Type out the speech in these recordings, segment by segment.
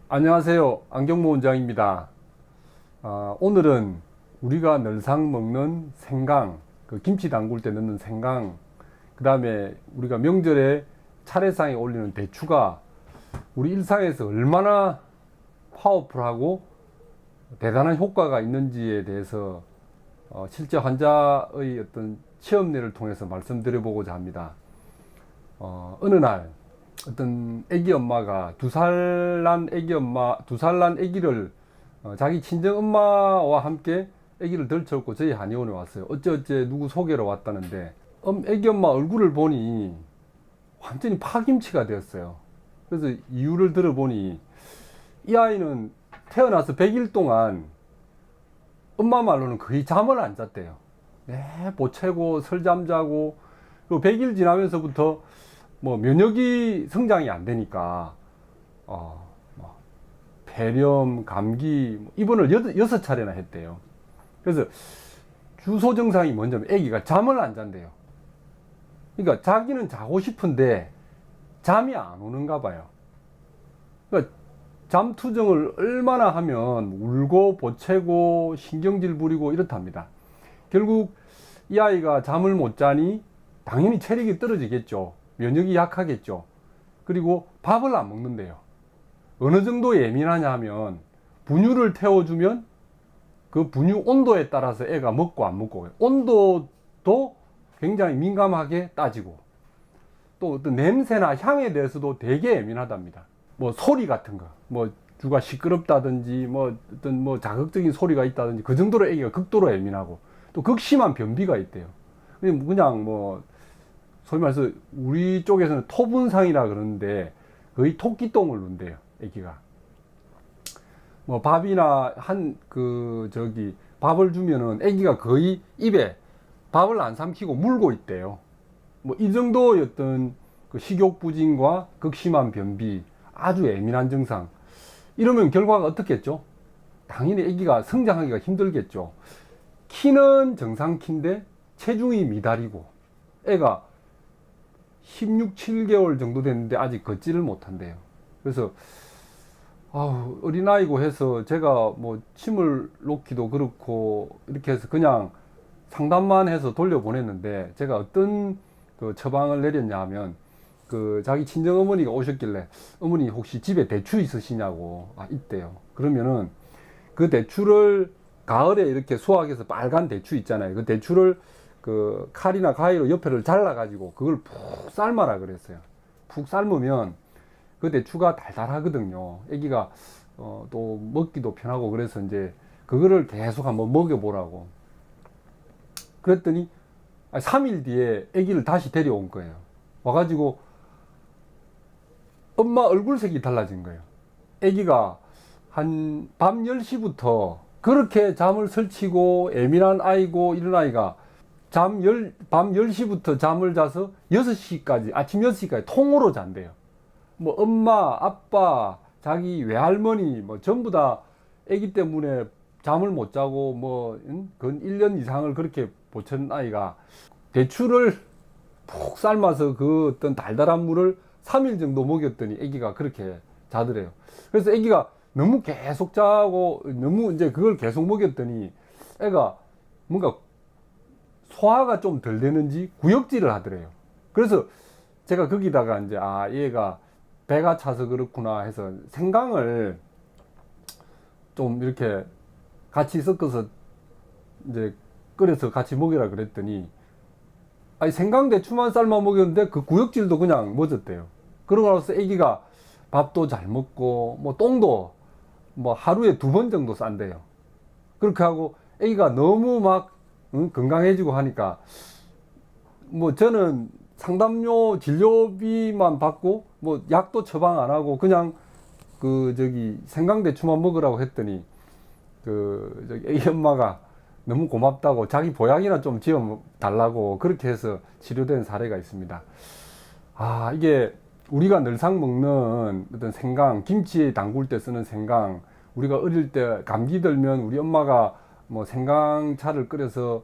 안녕하세요. 안경모 원장입니다. 오늘은 우리가 늘상 먹는 생강, 그 김치 담글 때 넣는 생강, 그 다음에 우리가 명절에 차례상에 올리는 대추가 우리 일상에서 얼마나 파워풀하고 대단한 효과가 있는지에 대해서 실제 환자의 어떤 체험례를 통해서 말씀드려보고자 합니다. 어느 날 어떤 애기 엄마가 두 살 난 애기를 자기 친정 엄마와 함께 애기를 들쳐업고 저희 한의원에 왔어요. 어째 누구 소개로 왔다는데 애기 엄마 얼굴을 보니 완전히 파김치가 되었어요. 그래서 이유를 들어보니 이 아이는 태어나서 100일 동안 엄마 말로는 거의 잠을 안 잤대요. 보채고 설잠 자고, 그리고 100일 지나면서부터 뭐 면역이 성장이 안 되니까 뭐 폐렴, 감기, 입원을 6차례나 했대요. 그래서 주소 증상이 뭐냐면 아기가 잠을 안 잔대요. 그러니까 자기는 자고 싶은데 잠이 안 오는가 봐요. 그러니까 잠투정을 얼마나 하면 울고 보채고 신경질 부리고 이렇답니다. 결국 이 아이가 잠을 못 자니 당연히 체력이 떨어지겠죠. 면역이 약하겠죠. 그리고 밥을 안 먹는데요. 어느 정도 예민하냐 하면 분유를 태워주면 그 분유 온도에 따라서 애가 먹고 안 먹고, 온도도 굉장히 민감하게 따지고, 또 어떤 냄새나 향에 대해서도 되게 예민하답니다. 뭐 소리 같은 거, 뭐 주가 시끄럽다든지 뭐 어떤 뭐 자극적인 소리가 있다든지 그 정도로 애기가 극도로 예민하고, 또 극심한 변비가 있대요. 그냥 뭐 소위 말해서 우리 쪽에서는 토분상이라 그러는데 거의 토끼똥을 눈대요, 애기가. 뭐 밥이나 밥을 주면은 애기가 거의 입에 밥을 안 삼키고 물고 있대요. 뭐 이 정도였던 그 식욕부진과 극심한 변비, 아주 예민한 증상. 이러면 결과가 어떻겠죠? 당연히 애기가 성장하기가 힘들겠죠. 키는 정상 키인데 체중이 미달이고, 애가 16, 7개월 정도 됐는데 아직 걷지를 못한대요. 그래서 어린아이고 해서 제가 뭐 침을 놓기도 그렇고 이렇게 해서 그냥 상담만 해서 돌려보냈는데, 제가 어떤 그 처방을 내렸냐 하면, 그 자기 친정 어머니가 오셨길래 어머니 혹시 집에 대추 있으시냐고. 있대요. 그러면은 그 대추를 가을에 이렇게 수확해서 빨간 대추 있잖아요. 그 대추를 그 칼이나 가위로 옆에를 잘라 가지고 그걸 푹 삶아라 그랬어요. 푹 삶으면 그 대추가 달달하거든요. 애기가 또 먹기도 편하고, 그래서 이제 그거를 계속 한번 먹여보라고. 그랬더니 3일 뒤에 애기를 다시 데려온 거예요. 와가지고 엄마 얼굴색이 달라진 거예요. 애기가 한 밤 10시부터 그렇게 잠을 설치고 예민한 아이고 이런 아이가 밤 10시부터 잠을 자서 6시까지, 아침 6시까지 통으로 잔대요. 뭐 엄마, 아빠, 자기 외할머니 뭐 전부 다 아기 때문에 잠을 못 자고 근 1년 이상을 그렇게 보채는 아이가 대추를 푹 삶아서 그 어떤 달달한 물을 3일 정도 먹였더니 아기가 그렇게 자더래요. 그래서 아기가 너무 계속 자고 너무 이제 그걸 계속 먹였더니 애가 뭔가 소화가 좀 덜 되는지 구역질을 하더래요. 그래서 제가 거기다가 이제 얘가 배가 차서 그렇구나 해서 생강을 좀 이렇게 같이 섞어서 이제 끓여서 같이 먹이라 그랬더니 생강 대추만 삶아 먹였는데 그 구역질도 그냥 멎었대요. 그러고 나서 아기가 밥도 잘 먹고 뭐 똥도 뭐 하루에 2번 정도 싼대요. 그렇게 하고 아기가 너무 막 건강해지고 하니까 뭐 저는 상담료 진료비만 받고 뭐 약도 처방 안 하고 그냥 생강대추만 먹으라고 했더니 애기 엄마가 너무 고맙다고 자기 보약이나 좀 지어 달라고 그렇게 해서 치료된 사례가 있습니다. 이게 우리가 늘상 먹는 어떤 생강, 김치에 담글 때 쓰는 생강, 우리가 어릴 때 감기 들면 우리 엄마가 뭐 생강차를 끓여서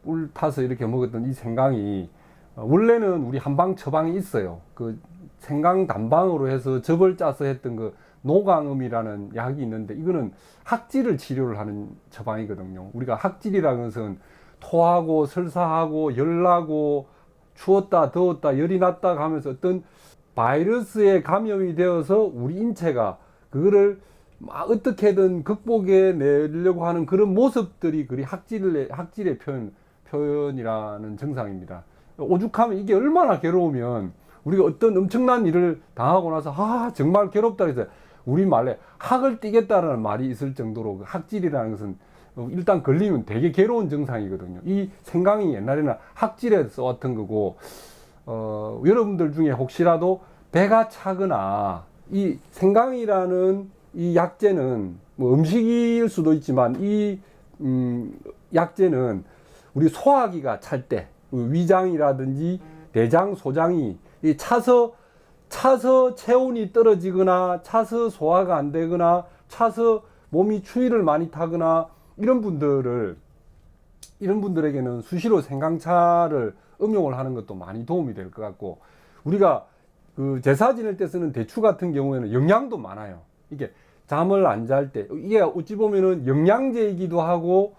꿀 타서 이렇게 먹었던 이 생강이 원래는 우리 한방 처방이 있어요. 그 생강 단방으로 해서 즙을 짜서 했던 그 노강음이라는 약이 있는데 이거는 학질을 치료를 하는 처방이거든요. 우리가 학질이라는 것은 토하고 설사하고 열나고 추웠다 더웠다 열이 났다 하면서 어떤 바이러스에 감염이 되어서 우리 인체가 그거를 막 어떻게든 극복해 내려고 하는 그런 모습들이 그리 학질의 표현이라는 증상입니다. 오죽하면 이게 얼마나 괴로우면 우리가 어떤 엄청난 일을 당하고 나서 정말 괴롭다 해서 우리 말에 학을 띠겠다라는 말이 있을 정도로 그 학질이라는 것은 일단 걸리면 되게 괴로운 증상이거든요. 이 생강이 옛날에는 학질에 써왔던 거고, 여러분들 중에 혹시라도 배가 차거나 이 생강이라는 이 약재는 뭐 음식일 수도 있지만 이 약재는 우리 소화기가 찰 때 위장이라든지 대장, 소장이 이 차서 체온이 떨어지거나 차서 소화가 안 되거나 차서 몸이 추위를 많이 타거나 이런 분들에게는 수시로 생강차를 응용을 하는 것도 많이 도움이 될 것 같고, 우리가 그 제사 지낼 때 쓰는 대추 같은 경우에는 영양도 많아요. 이게 잠을 안 잘 때 이게 어찌 보면은 영양제이기도 하고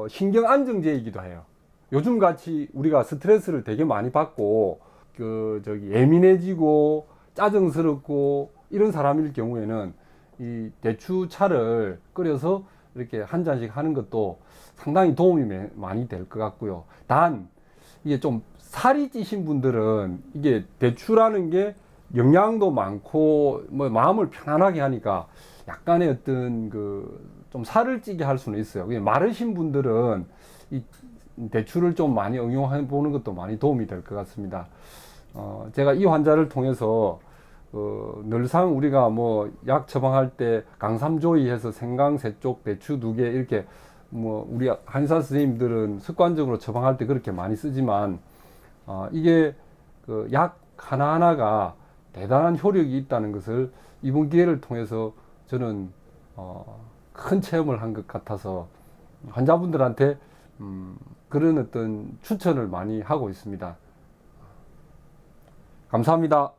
신경 안정제이기도 해요. 요즘 같이 우리가 스트레스를 되게 많이 받고 예민해지고 짜증스럽고 이런 사람일 경우에는 이 대추차를 끓여서 이렇게 한 잔씩 하는 것도 상당히 도움이 많이 될 것 같고요. 단 이게 좀 살이 찌신 분들은 이게 대추라는 게 영양도 많고 뭐 마음을 편안하게 하니까 약간의 어떤 좀 살을 찌게 할 수는 있어요. 마르신 분들은 이 대추를 좀 많이 응용해 보는 것도 많이 도움이 될 것 같습니다. 제가 이 환자를 통해서 늘상 우리가 뭐 약 처방할 때 강삼조이해서 생강 3쪽, 대추 2개 이렇게 뭐 우리 한의사 선생님들은 습관적으로 처방할 때 그렇게 많이 쓰지만 이게 그 약 하나하나가 대단한 효력이 있다는 것을 이번 기회를 통해서 저는 큰 체험을 한 것 같아서 환자분들한테 그런 어떤 추천을 많이 하고 있습니다. 감사합니다.